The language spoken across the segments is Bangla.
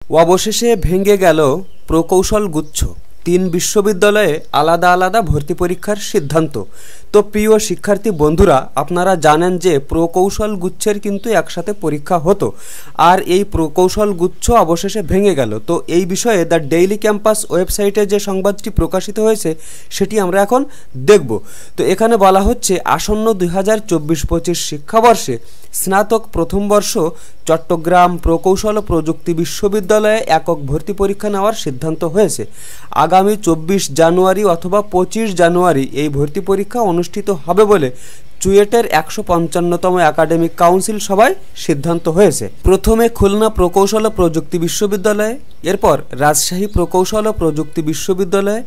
অবশেষে ভেঙে গেল প্রকৌশল গুচ্ছ। 3 বিশ্ববিদ্যালয়ে আলাদা আলাদা ভর্তি পরীক্ষার সিদ্ধান্ত। তো প্রিয় শিক্ষার্থী বন্ধুরা, আপনারা জানেন যে প্রকৌশল গুচ্ছের কিন্তু একসাথে পরীক্ষা হতো, আর এই প্রকৌশল গুচ্ছ অবশেষে ভেঙে গেল। তো এই বিষয়ে দ্য ডেইলি ক্যাম্পাস ওয়েবসাইটে যে সংবাদটি প্রকাশিত হয়েছে সেটি আমরা এখন দেখব। তো এখানে বলা হচ্ছে, আসন্ন 2024-25 শিক্ষাবর্ষে স্নাতক প্রথম বর্ষ চট্টগ্রাম প্রকৌশল ও প্রযুক্তি বিশ্ববিদ্যালয়ে একক ভর্তি পরীক্ষা নেওয়ার সিদ্ধান্ত হয়েছে। আগামী 24 জানুয়ারি অথবা 25 জানুয়ারি এই ভর্তি পরীক্ষা অনুষ্ঠিত হবে বলে চুয়েটের 155তম একাডেমিক কাউন্সিল সভায় সিদ্ধান্ত হয়েছে। প্রথমে খুলনা প্রকৌশল ও প্রযুক্তি বিশ্ববিদ্যালয়ে, এরপর রাজশাহী প্রকৌশল ও প্রযুক্তি বিশ্ববিদ্যালয়ে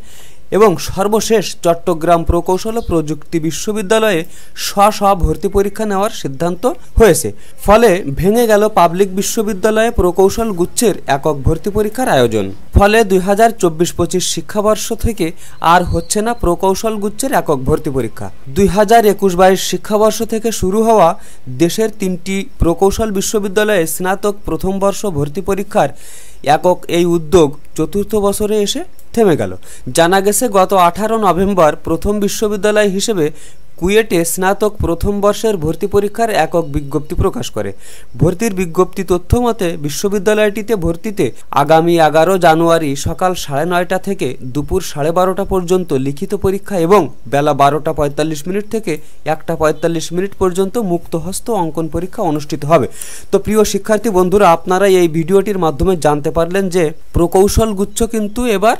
এবং সর্বশেষ চট্টগ্রাম প্রকৌশল ও প্রযুক্তি বিশ্ববিদ্যালয়ে স্ব ভর্তি পরীক্ষা নেওয়ার সিদ্ধান্ত হয়েছে। ফলে ভেঙে গেল পাবলিক বিশ্ববিদ্যালয়ে প্রকৌশল গুচ্ছের একক ভর্তি পরীক্ষার আয়োজন। ফলে 2024-25 শিক্ষাবর্ষ থেকে আর হচ্ছে না প্রকৌশল গুচ্ছের একক ভর্তি পরীক্ষা। 2021-22 শিক্ষাবর্ষ থেকে শুরু হওয়া দেশের 3টি প্রকৌশল বিশ্ববিদ্যালয়ে স্নাতক প্রথম বর্ষ ভর্তি পরীক্ষার একক এই উদ্যোগ চতুর্থ বছরে এসে থেমে গেল। জানা গেছে, গত 18 নভেম্বর প্রথম বিশ্ববিদ্যালয় হিসেবে কুয়েটে স্নাতক প্রথম বর্ষের ভর্তি পরীক্ষার একক বিজ্ঞপ্তি প্রকাশ করে। ভর্তির বিজ্ঞপ্তি তথ্য মতে বিশ্ববিদ্যালয়টিতে ভর্তিতে আগামী 11 জানুয়ারি সকাল 9:30 থেকে দুপুর 12:30 পর্যন্ত লিখিত পরীক্ষা এবং বেলা 12:45 থেকে 1:45 পর্যন্ত মুক্তহস্ত অঙ্কন পরীক্ষা অনুষ্ঠিত হবে। তো প্রিয় শিক্ষার্থী বন্ধুরা, আপনারা এই ভিডিওটির মাধ্যমে জানতে পারলেন যে প্রকৌশল গুচ্ছ কিন্তু এবার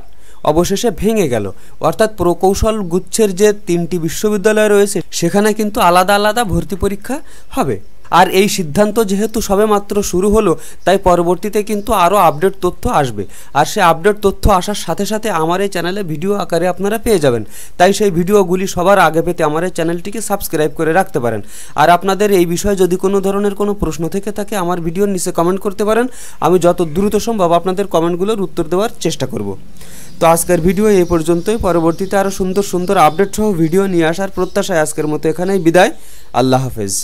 অবশেষে ভেঙে গেল। অর্থাৎ প্রকৌশল গুচ্ছের যে 3টি বিশ্ববিদ্যালয় রয়েছে সেখানে কিন্তু আলাদা আলাদা ভর্তি পরীক্ষা হবে। আর এই সিদ্ধান্ত যেহেতু সবেমাত্র শুরু হলো, তাই পরবর্তীতে কিন্তু আরও আপডেট তথ্য আসবে। আর সেই আপডেট তথ্য আসার সাথে সাথে আমার এই চ্যানেলে ভিডিও আকারে আপনারা পেয়ে যাবেন। তাই সেই ভিডিওগুলি সবার আগে পেতে আমার এই চ্যানেলটিকে সাবস্ক্রাইব করে রাখতে পারেন। আর আপনাদের এই বিষয়ে যদি কোনো ধরনের কোনো প্রশ্ন থেকে থাকে আমার ভিডিওর নিচে কমেন্ট করতে পারেন। আমি যত দ্রুত সম্ভব আপনাদের কমেন্টগুলোর উত্তর দেওয়ার চেষ্টা করব। তো আজকের ভিডিও এই পর্যন্তই। পরবর্তীতে আরও সুন্দর সুন্দর আপডেট সহ ভিডিও নিয়ে আসার প্রত্যাশায় আজকের মতো এখানেই বিদায়। আল্লাহ হাফেজ।